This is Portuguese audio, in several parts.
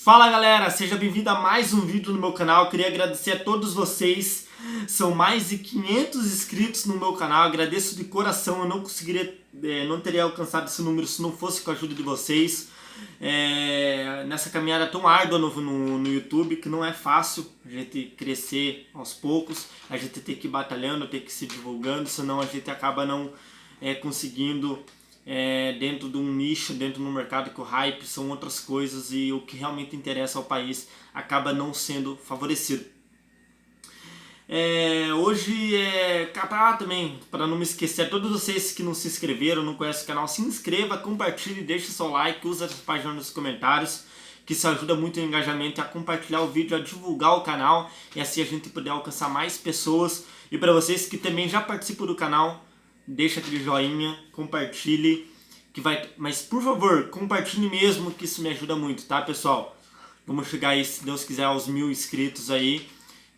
Fala galera, seja bem-vindo a mais um vídeo no meu canal. Queria agradecer a todos vocês, são mais de 500 inscritos no meu canal, agradeço de coração. Eu não conseguiria, não teria alcançado esse número se não fosse com a ajuda de vocês. Nessa caminhada tão árdua no YouTube, que não é fácil a gente crescer aos poucos, a gente tem que ir batalhando, tem que ir se divulgando, senão a gente acaba não conseguindo dentro de um nicho, dentro do mercado, que o hype são outras coisas e o que realmente interessa ao país acaba não sendo favorecido. Hoje também, para não me esquecer, todos vocês que não se inscreveram, não conhecem o canal, se inscreva, compartilhe, deixe seu like, use as páginas nos comentários, que isso ajuda muito no engajamento, a compartilhar o vídeo, a divulgar o canal e assim a gente poder alcançar mais pessoas. E para vocês que também já participam do canal, deixa aquele joinha, compartilhe, mas por favor, compartilhe mesmo, que isso me ajuda muito, tá pessoal? Vamos chegar aí, se Deus quiser, aos 1000 inscritos aí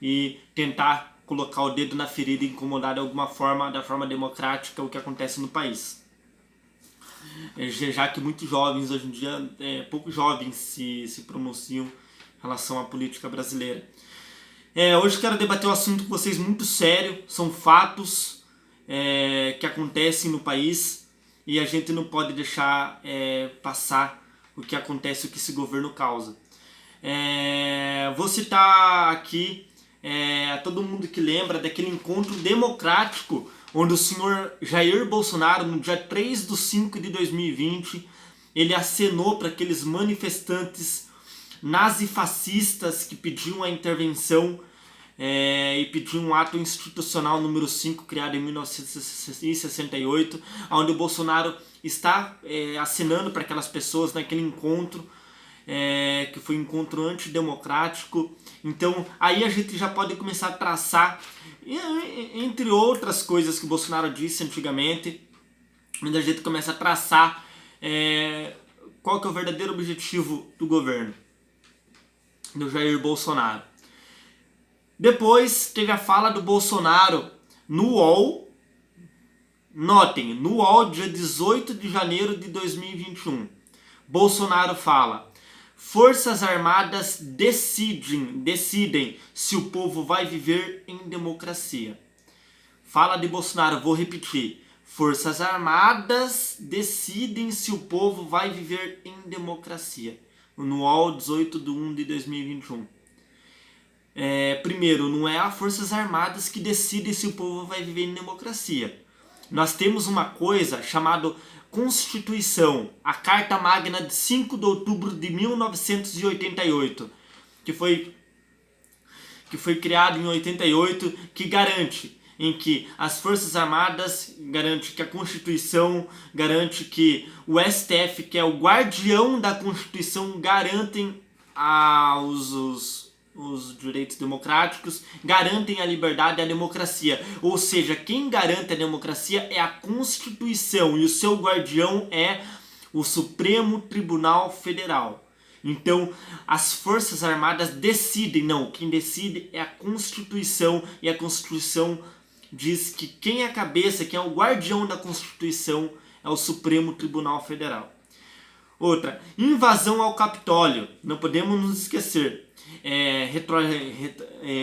e tentar colocar o dedo na ferida e incomodar de alguma forma, da forma democrática, o que acontece no país. Já que muitos jovens, hoje em dia, poucos jovens se pronunciam em relação à política brasileira. Hoje eu quero debater um assunto com vocês muito sério, são fatos que acontecem no país e a gente não pode deixar passar o que acontece, o que esse governo causa. Vou citar aqui todo mundo que lembra daquele encontro democrático onde o senhor Jair Bolsonaro, no dia 3/5/2020, ele acenou para aqueles manifestantes nazifascistas que pediam a intervenção e pediu um ato institucional número 5, criado em 1968, onde o Bolsonaro está acenando para aquelas pessoas naquele encontro, que foi um encontro antidemocrático. Então aí a gente já pode começar a traçar, entre outras coisas que o Bolsonaro disse antigamente, onde a gente começa a traçar qual que é o verdadeiro objetivo do governo, do Jair Bolsonaro. Depois teve a fala do Bolsonaro no UOL, notem, no UOL, dia 18 de janeiro de 2021. Bolsonaro fala: Forças Armadas decidem se o povo vai viver em democracia. Fala de Bolsonaro, vou repetir. Forças Armadas decidem se o povo vai viver em democracia. No UOL, 18/1/2021. Primeiro, não é as Forças Armadas que decidem se o povo vai viver em democracia. Nós temos uma coisa chamada Constituição, a Carta Magna de 5 de outubro de 1988, que foi criada em 88, que garante em que as Forças Armadas, garante que a Constituição, garante que o STF, que é o guardião da Constituição, garantem os direitos democráticos, garantem a liberdade e a democracia. Ou seja, quem garante a democracia é a Constituição e o seu guardião é o Supremo Tribunal Federal. Então, as Forças Armadas decidem, não, quem decide é a Constituição, e a Constituição diz que quem é a cabeça, quem é o guardião da Constituição é o Supremo Tribunal Federal. Outra, invasão ao Capitólio, não podemos nos esquecer.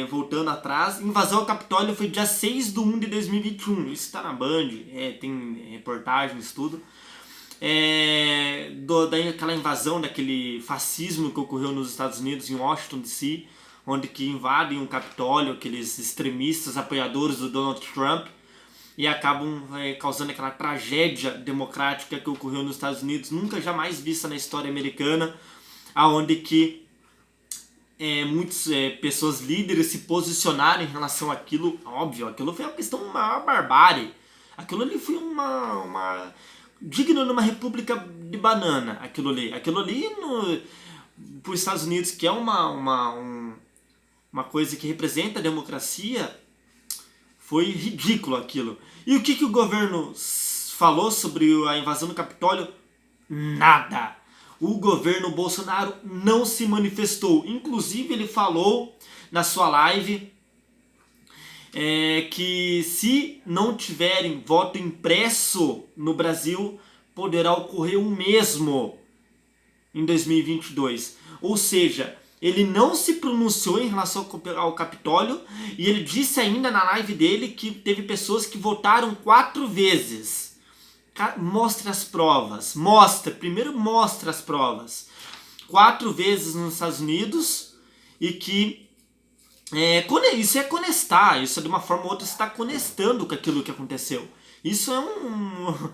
Voltando atrás, invasão ao Capitólio foi dia 6/1/2021. Isso está na Band, tem reportagens, tudo. Daquela invasão, daquele fascismo que ocorreu nos Estados Unidos, em Washington DC, onde que invadem o Capitólio, aqueles extremistas apoiadores do Donald Trump, e acabam causando aquela tragédia democrática que ocorreu nos Estados Unidos, nunca jamais vista na história americana, aonde que muitas pessoas líderes se posicionaram em relação àquilo. Óbvio, aquilo foi uma questão, uma barbárie. Aquilo ali foi uma digno de uma república de banana. Aquilo ali para os Estados Unidos, que é uma coisa que representa a democracia, foi ridículo aquilo. E o que o governo falou sobre a invasão do Capitólio? Nada. O governo Bolsonaro não se manifestou. Inclusive ele falou na sua live que se não tiverem voto impresso no Brasil, poderá ocorrer o mesmo em 2022. Ou seja, ele não se pronunciou em relação ao Capitólio e ele disse ainda na live dele que teve pessoas que votaram 4 vezes. Mostre as provas. Primeiro mostra as provas. 4 vezes nos Estados Unidos e que isso é conestar. Isso de uma forma ou outra está conestando com aquilo que aconteceu. Isso é um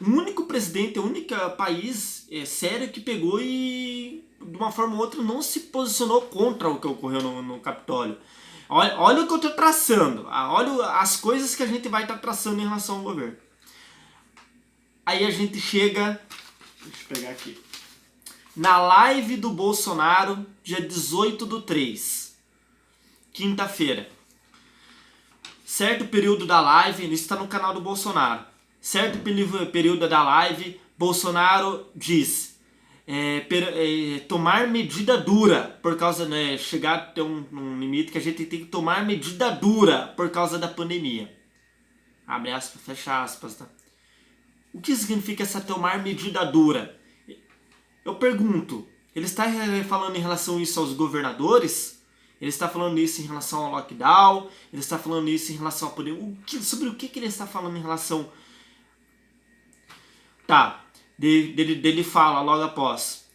único presidente, o único país sério que pegou e de uma forma ou outra não se posicionou contra o que ocorreu no Capitólio. Olha o que eu estou traçando, olha as coisas que a gente vai estar traçando em relação ao governo. Aí a gente chega, deixa eu pegar aqui, na live do Bolsonaro, dia 18/3, quinta-feira. Certo período da live, isso está no canal do Bolsonaro. Certo período da live, Bolsonaro diz tomar medida dura por causa, chegar a ter um limite que a gente tem que tomar medida dura por causa da pandemia. Abre aspas, fecha aspas. Tá? O que significa essa tomar medida dura? Eu pergunto, ele está falando em relação a isso aos governadores? Ele está falando isso em relação ao lockdown? Ele está falando isso em relação ao poder? Sobre o que ele está falando em relação... Tá, dele fala logo após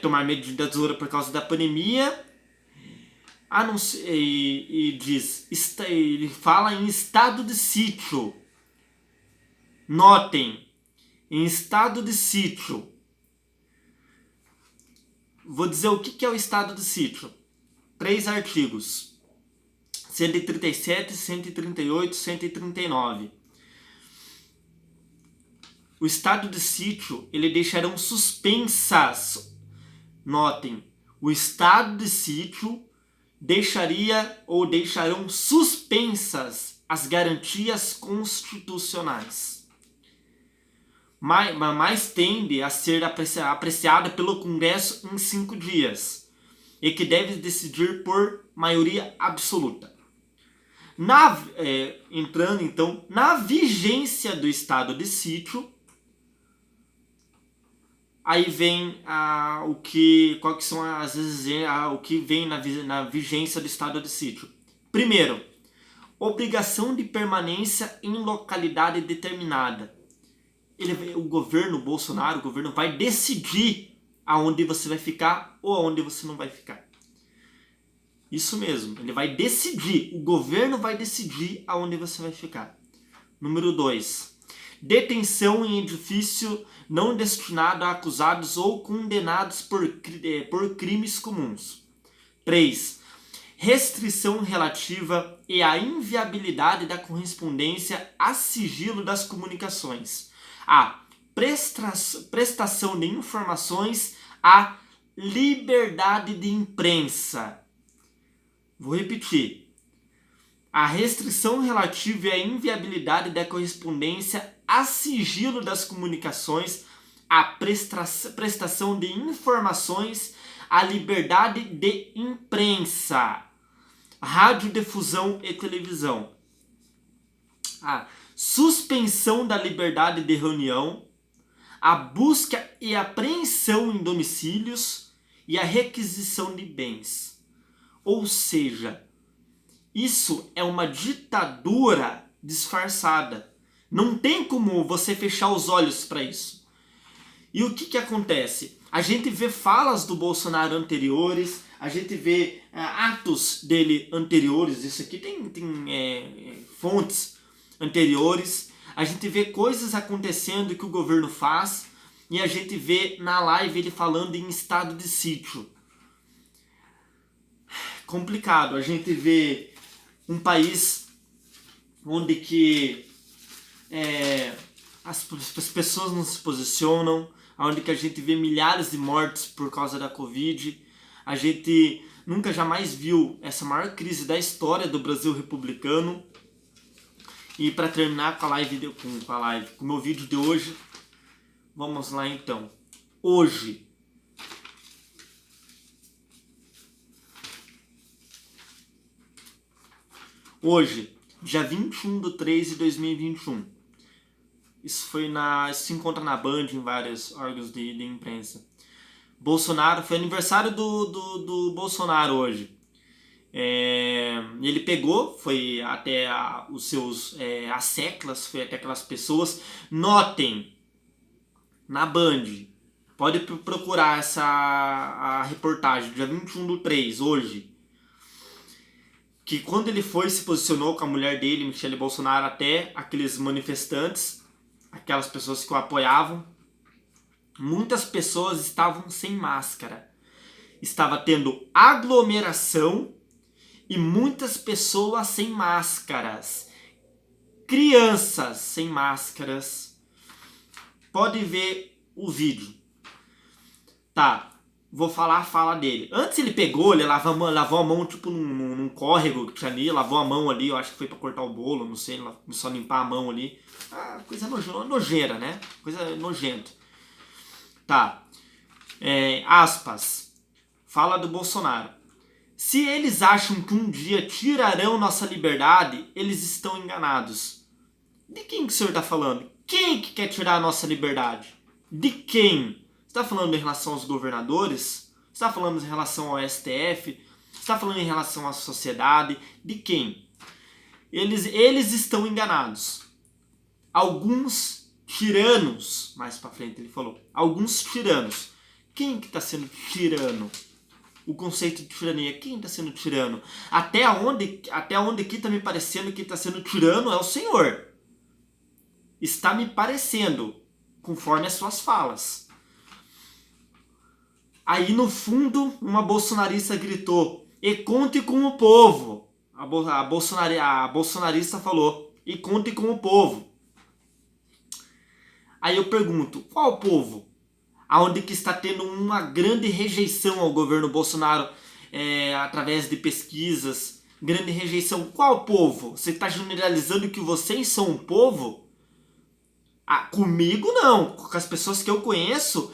tomar medidas duras por causa da pandemia. Não sei, e diz, ele fala em estado de sítio. Notem, em estado de sítio. Vou dizer o que é o estado de sítio. 3 artigos. 137, 138, 139. O estado de sítio, ele deixarão suspensas. Notem, o estado de sítio deixarão suspensas as garantias constitucionais. Mas tende a ser apreciada pelo Congresso em 5 dias. E que deve decidir por maioria absoluta. Entrando então na vigência do estado de sítio, aí vem o que vem na vigência do estado de sítio. Primeiro, obrigação de permanência em localidade determinada. O governo Bolsonaro, vai decidir aonde você vai ficar ou aonde você não vai ficar. Isso mesmo, ele vai decidir, o governo vai decidir aonde você vai ficar. Número 2. Detenção em edifício não destinado a acusados ou condenados por crimes comuns. 3. Restrição relativa e a inviabilidade da correspondência a sigilo das comunicações. A prestação de informações à liberdade de imprensa. Vou repetir. A restrição relativa e a inviabilidade da correspondência a sigilo das comunicações, a prestação de informações, a liberdade de imprensa, radiodifusão e televisão. A suspensão da liberdade de reunião, a busca e apreensão em domicílios e a requisição de bens. Ou seja, isso é uma ditadura disfarçada. Não tem como você fechar os olhos para isso. E o que acontece? A gente vê falas do Bolsonaro anteriores, a gente vê atos dele anteriores, isso aqui tem fontes anteriores, a gente vê coisas acontecendo que o governo faz e a gente vê na live ele falando em estado de sítio. Complicado, a gente vê um país onde que as pessoas não se posicionam, onde que a gente vê milhares de mortes por causa da Covid. A gente nunca jamais viu essa maior crise da história do Brasil republicano. E para terminar com o meu vídeo de hoje, vamos lá então. Hoje, dia 21/3/2021. Isso se encontra na Band, em vários órgãos de imprensa. Bolsonaro, foi aniversário do Bolsonaro hoje. Ele pegou, foi até os seus asseclas, foi até aquelas pessoas. Notem, na Band, pode procurar a reportagem, dia 21/3, hoje, que quando ele foi se posicionou com a mulher dele, Michele Bolsonaro, até aqueles manifestantes, aquelas pessoas que o apoiavam, muitas pessoas estavam sem máscara. Estava tendo aglomeração e muitas pessoas sem máscaras. Crianças sem máscaras. Pode ver o vídeo. Tá, vou falar a fala dele. Antes ele pegou, ele lavou a mão tipo num córrego que tinha ali, lavou a mão ali, eu acho que foi pra cortar o bolo, não sei, só limpar a mão ali. Coisa nojeira, né? Coisa nojenta. Tá, aspas, fala do Bolsonaro. Se eles acham que um dia tirarão nossa liberdade, eles estão enganados. De quem que o senhor está falando? Quem que quer tirar a nossa liberdade? De quem? Você está falando em relação aos governadores? Você está falando em relação ao STF? Você está falando em relação à sociedade? De quem? Eles estão enganados. Alguns tiranos, mais para frente ele falou, alguns tiranos. Quem que está sendo tirano? O conceito de tirania, quem está sendo tirano? Até onde aqui está me parecendo que está sendo tirano é o Senhor. Está me parecendo, conforme as suas falas. Aí no fundo, uma bolsonarista gritou, e conte com o povo. A bolsonarista falou, e conte com o povo. Aí eu pergunto, qual povo? Aonde que está tendo uma grande rejeição ao governo Bolsonaro através de pesquisas, grande rejeição. Qual povo? Você está generalizando que vocês são um povo? Comigo não, com as pessoas que eu conheço,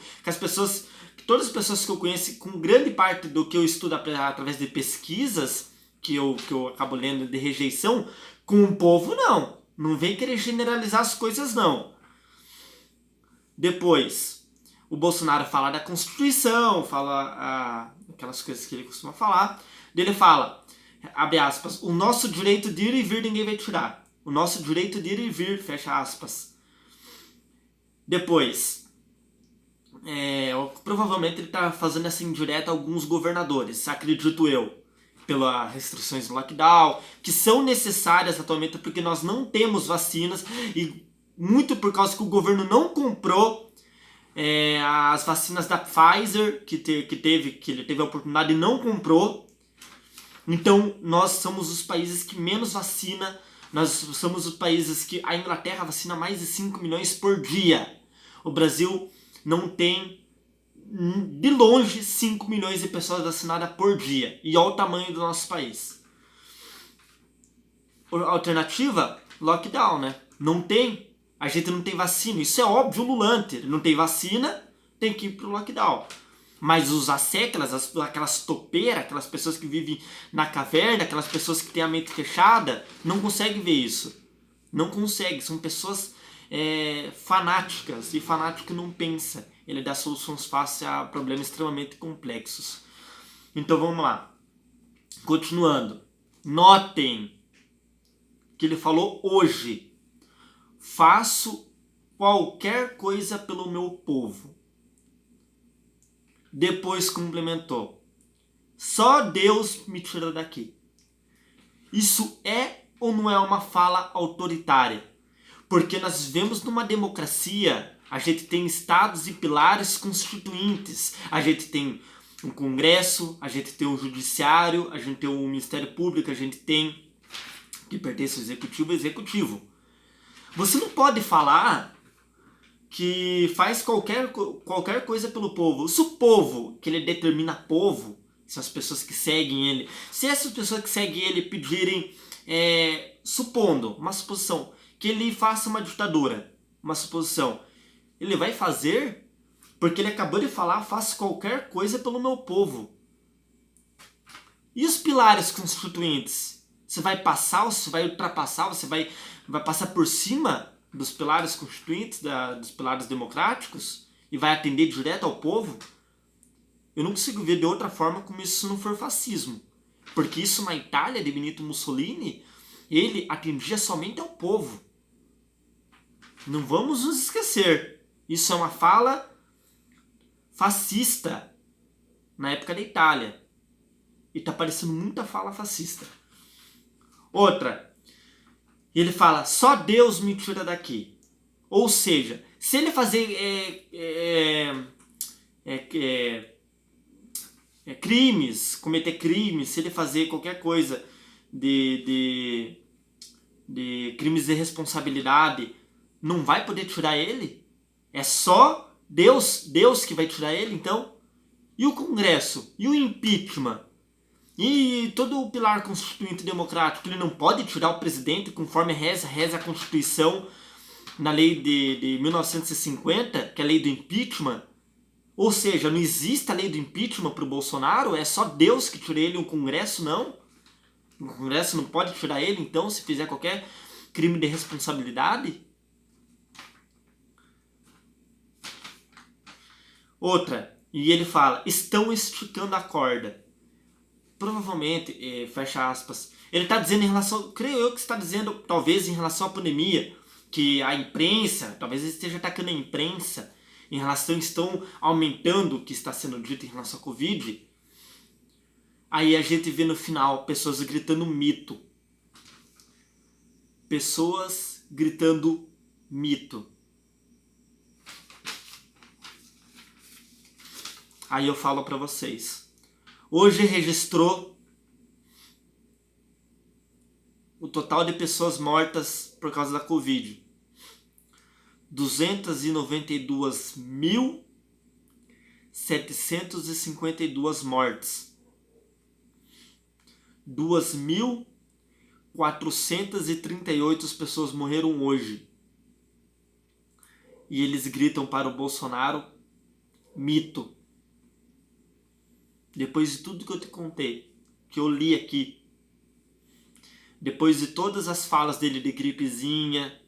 todas as pessoas que eu conheço, com grande parte do que eu estudo através de pesquisas, que eu acabo lendo de rejeição, com o povo não. Não vem querer generalizar as coisas não. Depois, o Bolsonaro fala da Constituição, fala aquelas coisas que ele costuma falar. Ele fala, abre aspas, o nosso direito de ir e vir ninguém vai tirar. O nosso direito de ir e vir, fecha aspas. Depois, provavelmente ele está fazendo essa indireta a alguns governadores, acredito eu, pelas restrições do lockdown, que são necessárias atualmente porque nós não temos vacinas e muito por causa que o governo não comprou as vacinas da Pfizer, que ele teve a oportunidade e não comprou. Então nós somos os países que menos vacina, nós somos os países que a Inglaterra vacina mais de 5 milhões por dia. O Brasil não tem de longe 5 milhões de pessoas vacinadas por dia. E olha o tamanho do nosso país. A alternativa, lockdown, né? Não tem. A gente não tem vacina. Isso é óbvio, ululante. Não tem vacina, tem que ir pro lockdown. Mas os asseclas, aquelas topeiras, aquelas pessoas que vivem na caverna, aquelas pessoas que têm a mente fechada, não conseguem ver isso. Não conseguem. São pessoas fanáticas. E fanático não pensa. Ele dá soluções fáceis a problemas extremamente complexos. Então vamos lá. Continuando. Notem que ele falou hoje. Faço qualquer coisa pelo meu povo. Depois complementou. Só Deus me tira daqui. Isso é ou não é uma fala autoritária? Porque nós vivemos numa democracia, a gente tem estados e pilares constituintes, a gente tem um Congresso, a gente tem um Judiciário, a gente tem um Ministério Público, a gente tem, que pertence ao Executivo. Você não pode falar que faz qualquer coisa pelo povo. Se o povo, que ele determina povo, são as pessoas que seguem ele, se essas pessoas que seguem ele pedirem, supondo, uma suposição, que ele faça uma ditadura, uma suposição, ele vai fazer porque ele acabou de falar, faço qualquer coisa pelo meu povo. E os pilares constituintes? Você vai passar, você vai ultrapassar, você vai passar por cima dos pilares constituintes, dos pilares democráticos e vai atender direto ao povo? Eu não consigo ver de outra forma como isso não for fascismo. Porque isso na Itália, de Benito Mussolini, ele atendia somente ao povo. Não vamos nos esquecer. Isso é uma fala fascista na época da Itália. E tá parecendo muita fala fascista. Outra. Ele fala, só Deus me tira daqui. Ou seja, se ele fazer crimes, cometer crimes, se ele fazer qualquer coisa de crimes de responsabilidade, não vai poder tirar ele? É só Deus que vai tirar ele, então? E o Congresso? E o impeachment? E todo o pilar constituinte democrático? Ele não pode tirar o presidente conforme reza a Constituição na lei de 1950, que é a lei do impeachment? Ou seja, não existe a lei do impeachment para o Bolsonaro? É só Deus que tira ele, o Congresso não? O Congresso não pode tirar ele, então, se fizer qualquer crime de responsabilidade? Outra, e ele fala, estão esticando a corda. Provavelmente, fecha aspas, ele está dizendo em relação, creio eu que está dizendo, talvez em relação à pandemia, que a imprensa, talvez ele esteja atacando a imprensa, em relação, estão aumentando o que está sendo dito em relação à Covid. Aí a gente vê no final pessoas gritando mito. Pessoas gritando mito. Aí eu falo para vocês. Hoje registrou o total de pessoas mortas por causa da Covid. 292.752 mortes. 2.438 pessoas morreram hoje. E eles gritam para o Bolsonaro mito. Depois de tudo que eu te contei, que eu li aqui, depois de todas as falas dele de gripezinha,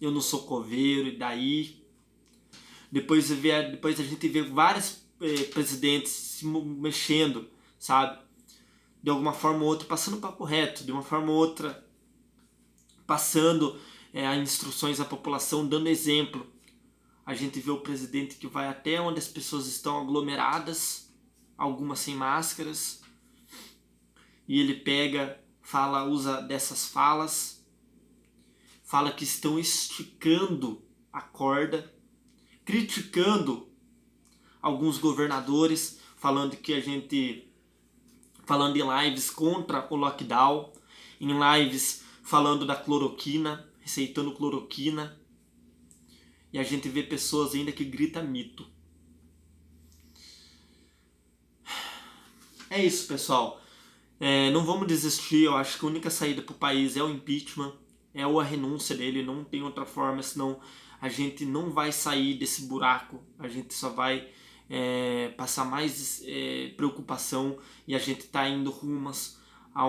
eu não sou coveiro, e daí? Depois a gente vê vários presidentes se mexendo, sabe? De alguma forma ou outra, passando o papo reto, de uma forma ou outra, passando as instruções à população, dando exemplo. A gente vê o presidente que vai até onde as pessoas estão aglomeradas, algumas sem máscaras, e ele pega, fala, usa dessas falas, fala que estão esticando a corda, criticando alguns governadores, falando em lives contra o lockdown, em lives falando da cloroquina, receitando cloroquina, e a gente vê pessoas ainda que gritam mito. É isso, pessoal. Não vamos desistir, eu acho que a única saída para o país é o impeachment, é a renúncia dele, não tem outra forma, senão a gente não vai sair desse buraco, a gente só vai passar mais preocupação, e a gente está indo rumos a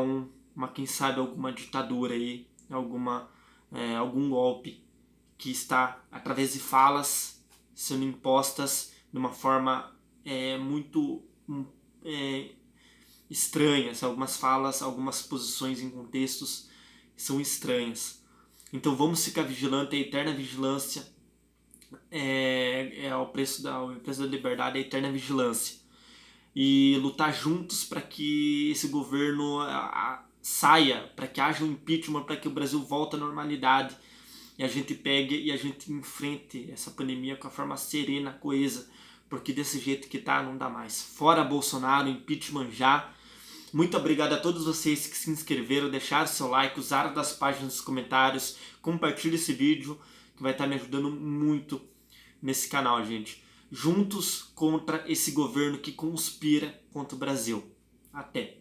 quem sabe, alguma ditadura aí, algum golpe que está, através de falas, sendo impostas de uma forma muito estranhas. Algumas falas, algumas posições em contextos são estranhas. Então vamos ficar vigilantes, a eterna vigilância é o preço da liberdade, a eterna vigilância. E lutar juntos para que esse governo saia, para que haja um impeachment, para que o Brasil volte à normalidade e a gente pegue e a gente enfrente essa pandemia com a forma serena, coesa, porque desse jeito que tá não dá mais. Fora Bolsonaro, impeachment já. Muito obrigado a todos vocês que se inscreveram, deixaram seu like, usaram das páginas dos comentários, compartilhe esse vídeo que vai estar me ajudando muito nesse canal, gente. Juntos contra esse governo que conspira contra o Brasil. Até!